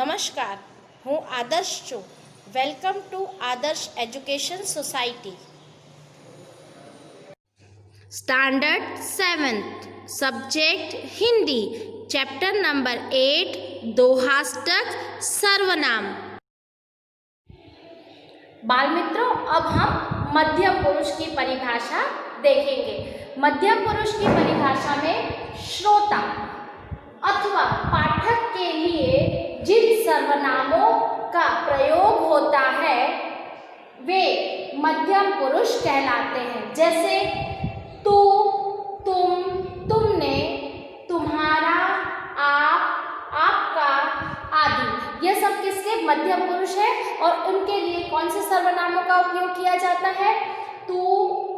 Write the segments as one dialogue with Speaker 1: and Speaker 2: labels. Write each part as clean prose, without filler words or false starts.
Speaker 1: नमस्कार, હું આદર્શ છું. Welcome to Adarsh education society. Standard 7th subject Hindi, chapter number 8 दोहाष्टक सर्वनाम. बाल मित्रों, अब हम मध्यम पुरुष की परिभाषा देखेंगे. मध्यम पुरुष की परिभाषा में श्रोता अथवा पाठक के लिए जिन सर्वनामों का प्रयोग होता है वे मध्यम पुरुष कहलाते हैं. जैसे तू, तुम, तुमने, तुम्हारा, आप, आपका आदि. ये सब किसके मध्यम पुरुष है और उनके लिए कौन से सर्वनामों का उपयोग किया जाता है? तू,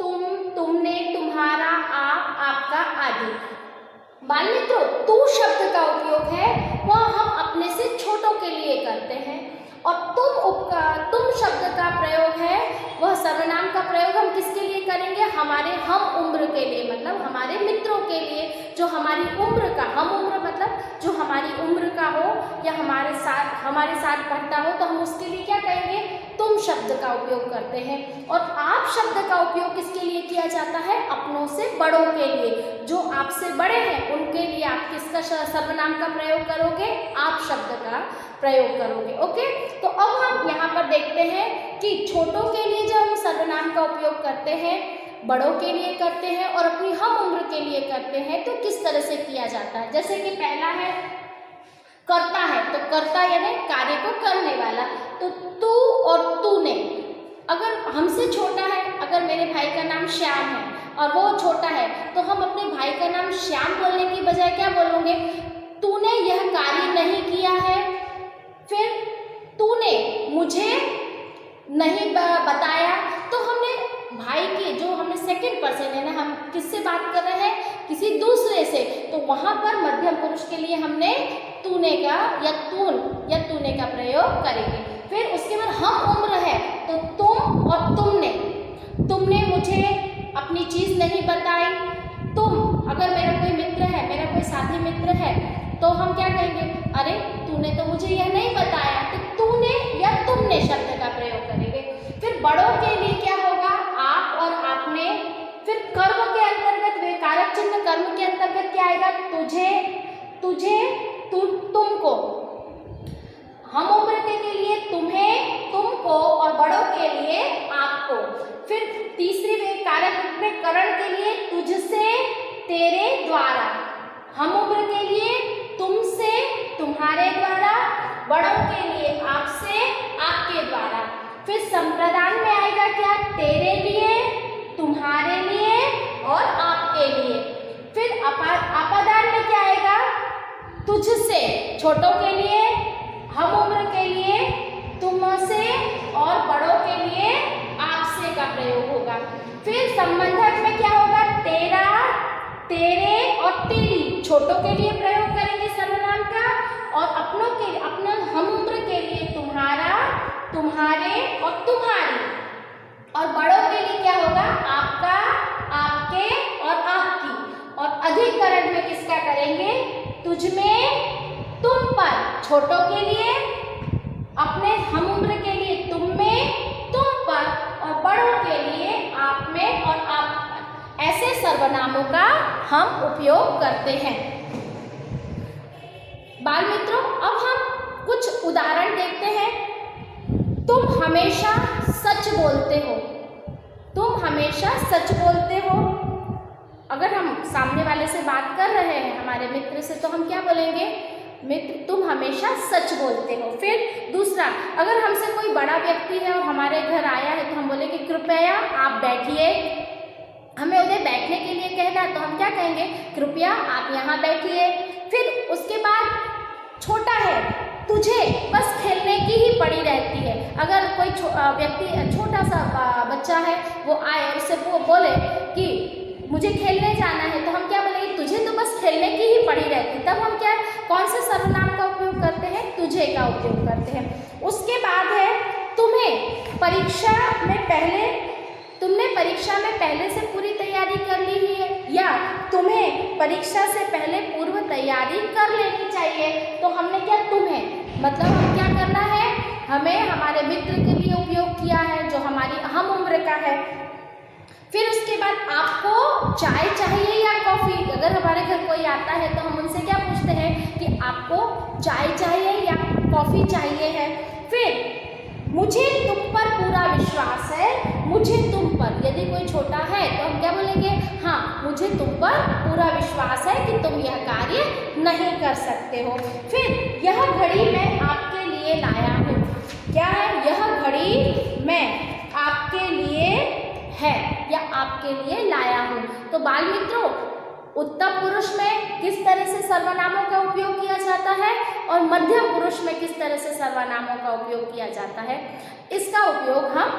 Speaker 1: तुम, तुमने, तुम्हारा, आप, आपका आदि. बाल मित्रों, तू शब्द का उपयोग है वह हम अपने से छोटों के लिए करते हैं और तुम शब्द का प्रयोग है वह सर्वनाम का प्रयोग हम किसके लिए करेंगे? हमारे हम उम्र के लिए, मतलब हमारे मित्रों के लिए जो हमारी उम्र का, हम उम्र मतलब जो हमारी उम्र का हो या हमारे साथ पढ़ता हो, तो हम उसके लिए क्या कहेंगे? तुम शब्द का उपयोग करते हैं. और आप शब्द का उपयोग किसके लिए किया जाता है? अपनों से बड़ों के लिए. जो आपसे बड़े हैं उनके लिए आप किसका सर्वनाम का प्रयोग करोगे? आप शब्द का प्रयोग करोगे. ओके, तो अब हम यहाँ पर देखते हैं कि छोटों के लिए जब हम सर्वनाम का उपयोग करते हैं, बड़ों के लिए करते हैं और अपनी हम उम्र के लिए करते हैं, तो किस तरह से किया जाता है. जैसे कि पहला है करता है, तो करता यानी कार्य को करने वाला. तो तू और तूने, अगर हमसे छोटा है, अगर मेरे भाई का नाम श्याम है और वो छोटा है, तो हम अपने भाई का नाम श्याम बोलने की बजाय क्या बोलोगे? तूने यह कार्य नहीं किया है. फिर तूने मुझे नहीं बताया, तो हमने भाई के जो हमने सेकंड पर्सन है ना, हम किससे बात कर रहे हैं? किसी दूसरे से. तो वहाँ पर मध्यम पुरुष के लिए हमने तूने का या तूने का प्रयोग करेंगे. फिर उसके बाद हम उम्र है, तो तुम और तुमने मुझे अपनी चीज़ नहीं बताई. तुम, अगर मेरा कोई मित्र है, मेरा कोई साथी मित्र है, तो हम क्या कहेंगे? अरे तूने तो मुझे यह नहीं बताया. तो तूने या तुमने शब्द का प्रयोग करेंगे. फिर बड़ों के लिए क्या होगा? आप और आपने. फिर कर्म के अंतर्गत, वे कारक चिन्ह कर्म के अंतर्गत क्या आएगा? तुझे, तुमको. हम उम्र के लिए तुम्हें, तुमको और बड़ों के लिए आपको. फिर तीसरी वे कारक में करण के लिए तुझसे, तेरे द्वारा. हम उम्र के लिए तुमसे, तुम्हारे द्वारा. बड़ों के लिए आपसे, आपके द्वारा. फिर संप्रदान में आएगा क्या? तेरे लिए, तुम्हारे लिए और आपके लिए. फिर अपादान में क्या आएगा? तुझसे, छोटों के लिए, हम उम्र के लिए तुमसे और बड़ों के लिए आपसे का प्रयोग होगा. फिर संबंधक में क्या होगा? तेरा, तेरे और तेरी. छोटों के लिए प्रयोग करेंगे सर्वनाम का और अपनों के, अपना हम उम्र के लिए तुम्हारा, तुम्हारे और तुम्हारी. और बड़ों के लिए क्या होगा? आपका, आपके और आपकी. और अधिकरण में किसका करेंगे? तुझमें, तुम पर. छोटों के लिए, अपने हम उम्र के लिए तुम में, तुम पर. और बड़ों के लिए आप में और आप पर. ऐसे सर्वनामों का हम उपयोग करते हैं. बाल मित्रों, अब हम कुछ उदाहरण देखते हैं. तुम हमेशा सच बोलते हो. तुम हमेशा सच बोलते हो. अगर हम सामने वाले से बात कर रहे हैं, हमारे मित्र से, तो हम क्या बोलेंगे? मित्र, तुम हमेशा सच बोलते हो. फिर दूसरा, अगर हमसे कोई बड़ा व्यक्ति है और हमारे घर आया है, तो हम बोलेंगे कृपया आप बैठिए. हमें उन्हें बैठने के लिए कहना, तो हम क्या कहेंगे? कृपया आप यहाँ बैठिए. फिर उसके बाद छोटा है, तुझे बस खेलने की ही पड़ी रहती है. अगर कोई व्यक्ति, छोटा सा बच्चा है, वो आए और उससे वो बोले कि मुझे खेलने जाना है, तो हम क्या बोलेंगे? तुझे तो बस खेलने की ही पड़ी रहती. तब हम क्या, कौन से सर्वनाम का उपयोग करते हैं? तुझे का उपयोग करते हैं. उसके बाद है तुम्हें परीक्षा में पहले, तुमने परीक्षा में पहले से पूरी तैयारी कर ली है, या तुम्हें परीक्षा से पहले पूर्व तैयारी कर लेनी चाहिए. तो हमने क्या? तुम्हें, मतलब हम क्या करना है, हमें हमारे मित्र के लिए उपयोग किया है जो हमारी हम उम्र का है। फिर उसके बाद आपको चाय चाहिए या कॉफ़ी, अगर हमारे घर कोई आता है तो हम उनसे क्या पूछते हैं कि आपको चाय चाहिए या कॉफ़ी चाहिए है। फिर मुझे तुम पर पूरा विश्वास है, मुझे तुम पर, यदि कोई छोटा है तो हम क्या बोलेंगे, हाँ मुझे तुम पर पूरा विश्वास है कि तुम यह कार्य नहीं कर सकते हो। फिर यह घड़ी मैं आपके लिए लाया हूँ, क्या है, यह घड़ी मैं आपके लिए है या आपके लिए लाया हूँ। तो बाल मित्रों, उत्तम पुरुष में किस तरह से सर्वनामों का उपयोग किया जाता है और मध्यम पुरुष में किस तरह से सर्वनामों का उपयोग किया जाता है, इसका उपयोग हम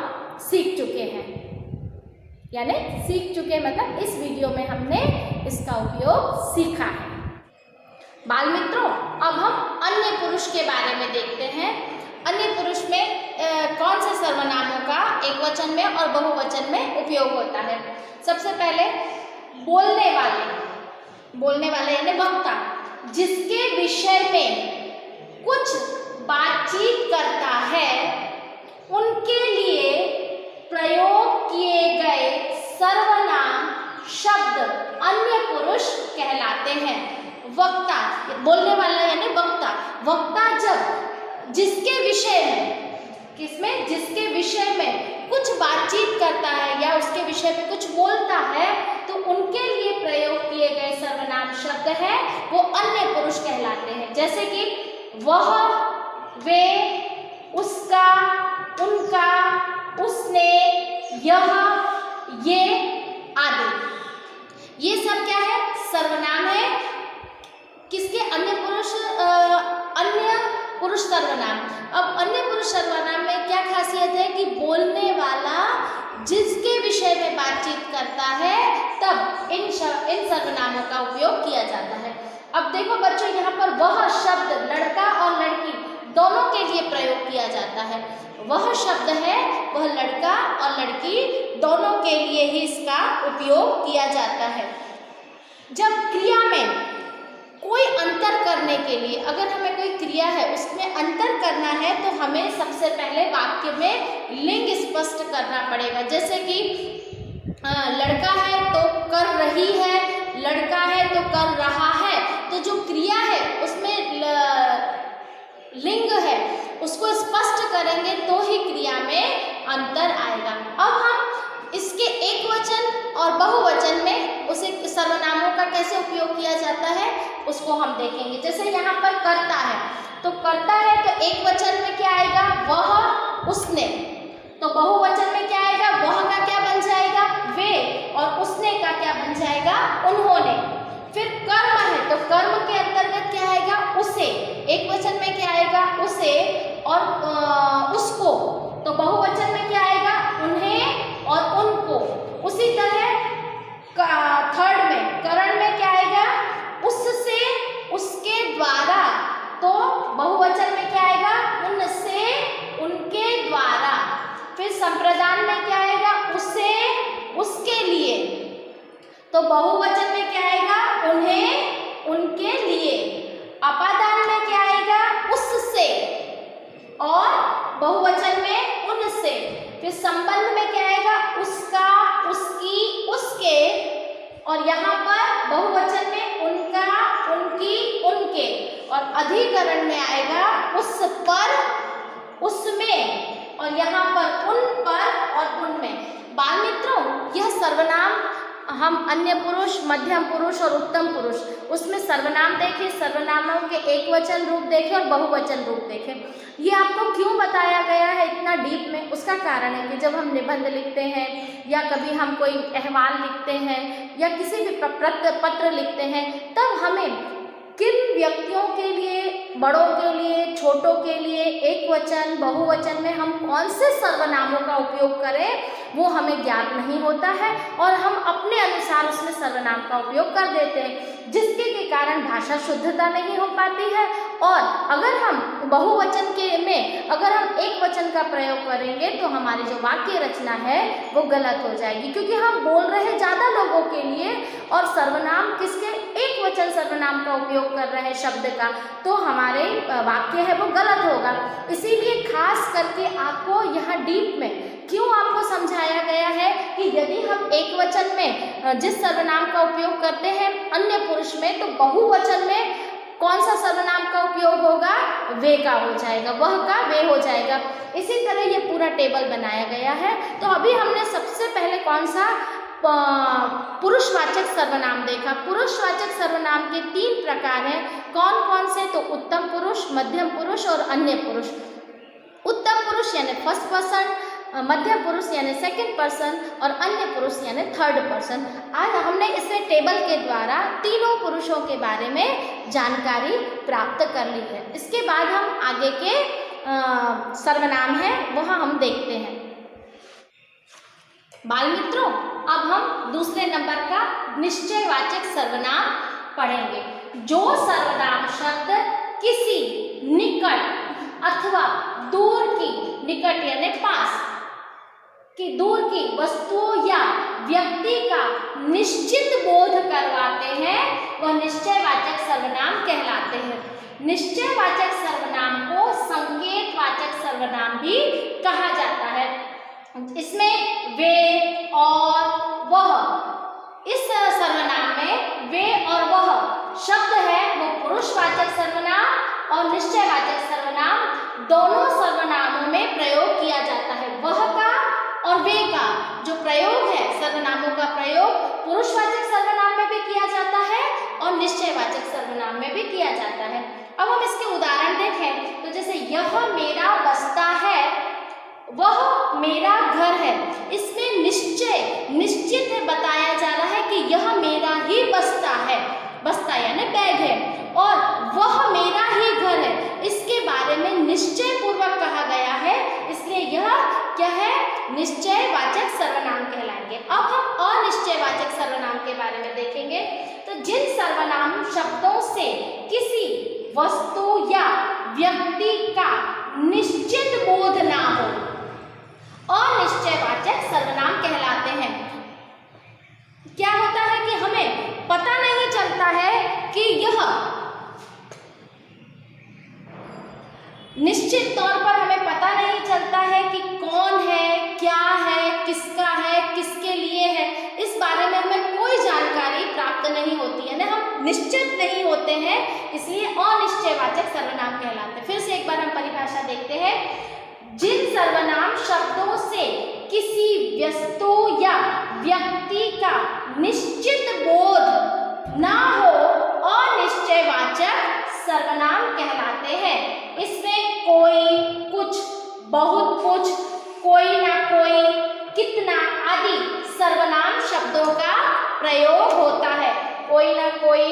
Speaker 1: सीख चुके हैं, यानी सीख चुके मतलब इस वीडियो में हमने इसका उपयोग सीखा है। बाल मित्रों, अब हम अन्य पुरुष के बारे में देखते हैं। अन्य पुरुष में कौन से सर्वनामों का एकवचन में और बहुवचन में उपयोग होता है। सबसे पहले बोलने वाले यानी वक्ता, जिसके विषय में कुछ बातचीत करता है, उनके लिए प्रयोग किए गए सर्वनाम शब्द अन्य पुरुष कहलाते हैं। वक्ता, बोलने वाला यानी वक्ता, वक्ता जब जिसके विषय में, किसमें, जिसके विषय में कुछ बातचीत करता है या उसके विषय में कुछ बोलता है, तो उनके लिए प्रयोग किए गए सर्वनाम शब्द है वो अन्य पुरुष कहलाते हैं। जैसे कि वह, वे, उसका, उनका, उसने, यह, ये आदि। ये सब क्या है, सर्वनाम है किसके, अन्य पुरुष सर्वनाम। अब अन्य पुरुष सर्वनाम में क्या खासियत है कि बोलने वाला जिसके विषय में बातचीत करता है तब इन सर्वनामों का उपयोग किया जाता है। अब देखो बच्चों, यहाँ पर वह शब्द लड़का और लड़की दोनों के लिए प्रयोग किया जाता है। वह शब्द है वह लड़का और लड़की दोनों के लिए ही इसका उपयोग किया जाता है। जब क्रिया में कोई अंतर करने के लिए, अगर हमें कोई क्रिया है उसमें अंतर करना है तो हमें सबसे पहले वाक्य में लिंग स्पष्ट करना पड़ेगा। जैसे कि लड़का है तो कर रही है, लड़का है तो कर रहा है, तो जो क्रिया है उसमें लिंग है उसको स्पष्ट करेंगे तो ही क्रिया में अंतर आएगा। अब हम इसके एक वचन और बहुवचन में उसे सर्वनामों का कैसे उपयोग किया जाता है उसको हम देखेंगे। जैसे यहाँ पर करता है, तो करता है तो एक वचन में क्या आएगा, वह, उसने। तो बहुवचन में क्या आएगा, वह का क्या बन जाएगा, वे, और उसने का क्या बन जाएगा, उन्होंने। फिर कर्म है तो कर्म के अंतर्गत क्या आएगा, उसे। एक वचन में क्या आएगा, उसे और उसको। तो बहुवचन में क्या आएगा, उन्हें और उनको। उसी तरह थर्ड में, करण में क्या आएगा, उससे, उसके द्वारा। तो बहुवचन में क्या आएगा, उनसे, उनके द्वारा। फिर संप्रदान में क्या आएगा, उसे, उसके लिए। तो बहुवचन में क्या आएगा, उन्हें, उनके लिए। अपादान में क्या आएगा, उससे, और बहुवचन में उनसे। फिर संबंध में क्या आएगा, उसका, उसकी, उसके, और यहाँ पर बहुवचन में उनका, उनकी, उनके। और अधिकरण में आएगा उस पर, उसमें, और यहाँ पर उन पर और उनमें। बाल मित्रों, यह सर्वनाम हम अन्य पुरुष, मध्यम पुरुष और उत्तम पुरुष, उसमें सर्वनाम देखें, सर्वनामों के एक वचन रूप देखें और बहुवचन रूप देखें। ये आपको क्यों बताया गया है इतना डीप में, उसका कारण है कि जब हम निबंध लिखते हैं या कभी हम कोई अहवाल लिखते हैं या किसी भी पत्र लिखते हैं, तब हमें किन व्यक्तियों के लिए, बड़ों के लिए, छोटों के लिए एक वचन, बहुवचन में हम कौन से सर्वनामों का उपयोग करें वो हमें ज्ञात नहीं होता है और हम अपने अनुसार उसमें सर्वनाम का उपयोग कर देते हैं, जिसके के कारण भाषा शुद्धता नहीं हो पाती है। और अगर हम बहुवचन के में अगर हम एक वचन का प्रयोग करेंगे तो हमारी जो वाक्य रचना है वो गलत हो जाएगी, क्योंकि हम बोल रहे हैं ज़्यादा लोगों के लिए और सर्वनाम किसके, एक वचन सर्वनाम का उपयोग कर रहे हैं शब्द का, तो हमारे वाक्य है वो गलत होगा। इसीलिए खास करके आपको यहाँ डीप में क्यों आपको समझाया गया है कि यदि हम एक वचन में जिस सर्वनाम का उपयोग करते हैं अन्य पुरुष में, तो बहुवचन में कौन सा सर्वनाम का उपयोग होगा? वे का हो जाएगा, वह का वे हो जाएगा। इसी तरह ये पूरा टेबल बनाया गया है। तो अभी हमने सबसे पहले कौन सा पुरुषवाचक सर्वनाम देखा। पुरुषवाचक सर्वनाम के 3 प्रकार हैं। कौन कौन से? तो उत्तम पुरुष, मध्यम पुरुष और अन्य पुरुष। उत्तम पुरुष यानी फर्स्ट पर्सन, मध्यम पुरुष यानी सेकंड पर्सन और अन्य पुरुष यानी थर्ड पर्सन। आज हमने इसमें टेबल के द्वारा तीनों पुरुषों के बारे में जानकारी प्राप्त कर ली है। इसके बाद हम आगे के सर्वनाम हैं वह हम देखते हैं। बाल मित्रों, अब हम दूसरे नंबर का निश्चयवाचक सर्वनाम पढ़ेंगे। जो सर्वनाम शब्द किसी निकट अथवा दूर की, निकट यानी पास की, दूर की वस्तु या व्यक्ति का निश्चित बोध करवाते हैं, वह निश्चयवाचक सर्वनाम कहलाते हैं। निश्चयवाचक सर्वनाम को संकेतवाचक सर्वनाम भी कहा जाता है। इसमें वे और वह, इस सर्वनाम में वे और वह शब्द है वो पुरुषवाचक सर्वनाम और निश्चयवाचक सर्वनाम दोनों सर्वनामों में प्रयोग किया जाता है। वह का और वे का जो प्रयोग है, सर्वनामों का प्रयोग पुरुषवाचक सर्वनाम में भी किया जाता है और निश्चयवाचक सर्वनाम में भी किया जाता है। अब हम इसके उदाहरण देखें तो जैसे यह मेरा बस्ता है, वह मेरा घर है। इसमें निश्चित है बताया जा रहा है कि यह मेरा ही बस्ता है, बस्ता यानी बैग है, और वह मेरा ही घर है। इसके बारे में निश्चय पूर्वक कहा गया है, इसलिए यह क्या है? निश्चयवाचक सर्वनाम कहलाएंगे। अब हम अनिश्चयवाचक सर्वनाम के बारे में देखेंगे। तो जिन सर्वनाम शब्दों से किसी वस्तु या व्यक्ति का निश्चित बोध ना हो, अनिश्चयवाचक सर्वनाम कहलाते हैं। क्या होता है कि हमें पता नहीं चलता है कि यह निश्चित तौर पर हमें पता नहीं चलता है कि कौन है, क्या है, किसका है, किसके लिए है, इस बारे में हमें कोई जानकारी प्राप्त नहीं होती है ना, हम निश्चित नहीं होते हैं, इसलिए अनिश्चयवाचक सर्वनाम कहलाते हैं। फिर से एक बार हम परिभाषा देखते हैं। जिन सर्वनाम शब्दों से किसी वस्तु या व्यक्ति का निश्चित बोध ना हो, अनिश्चयवाचक सर्वनाम कहलाते हैं। इसमें कोई, कुछ, बहुत कुछ, कोई ना कोई, कितना आदि सर्वनाम शब्दों का प्रयोग होता है। कोई ना कोई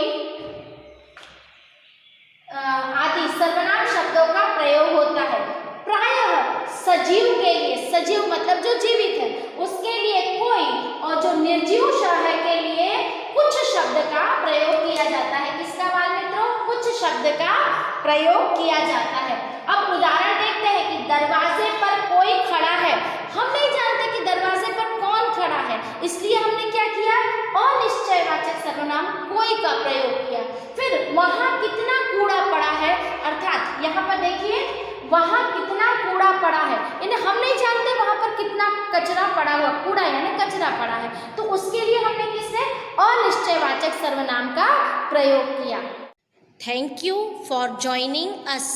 Speaker 1: आदि सर्वनाम शब्दों का प्रयोग होता है। प्रायः सजीव के लिए, सजीव मतलब जो जीवित है, उसके लिए कोई, और जो निर्जीव है के लिए कुछ शब्द का प्रयोग किया जाता है। किसका बाल मित्रों? कुछ शब्द का प्रयोग किया जाता है। अब उदाहरण देखते हैं कि दरवाजे पर कोई खड़ा है। हम नहीं जानते कि दरवाजे पर कौन खड़ा है, इसलिए हमने क्या किया? अनिश्चयवाचक सर्वनाम कोई का प्रयोग किया। फिर वहां कितना कूड़ा पड़ा है, अर्थात यहाँ पर देखिए वहां कितना कूड़ा पड़ा है, यानी हम नहीं जानते वहां पर कितना कचरा पड़ा हुआ, कूड़ा यानी कचरा पड़ा है, तो उसके लिए हमने किसने? अनिश्चयवाचक सर्वनाम का प्रयोग किया। Thank you for joining us.